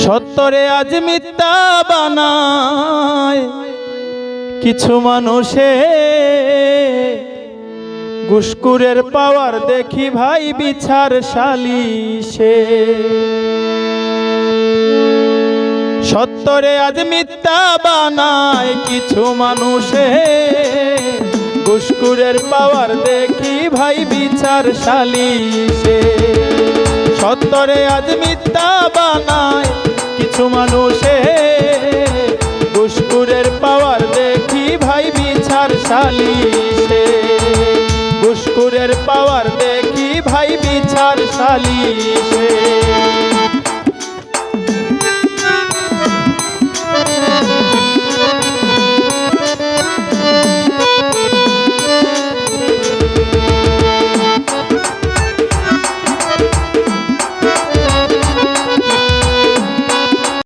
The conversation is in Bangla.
সত্যরে আজ মিথ্যা বানায় কিছু মানুষে, ঘুষখোরের পাওয়ার দেখি ভাই বিচার সালিশে। সত্যরে আজ মিথ্যা বানায় কিছু মানুষে, ঘুষখোরের পাওয়ার দেখি ভাই বিচার সালিশে। সত্যরে আজ মিথ্যা বানায় কিছু মানুষে, ঘুষখোরের পাওয়ার দেখি ভাই বিচার সালিশে। ঘুষখোরের পাওয়ার দেখি ভাই বিচার সালিশে।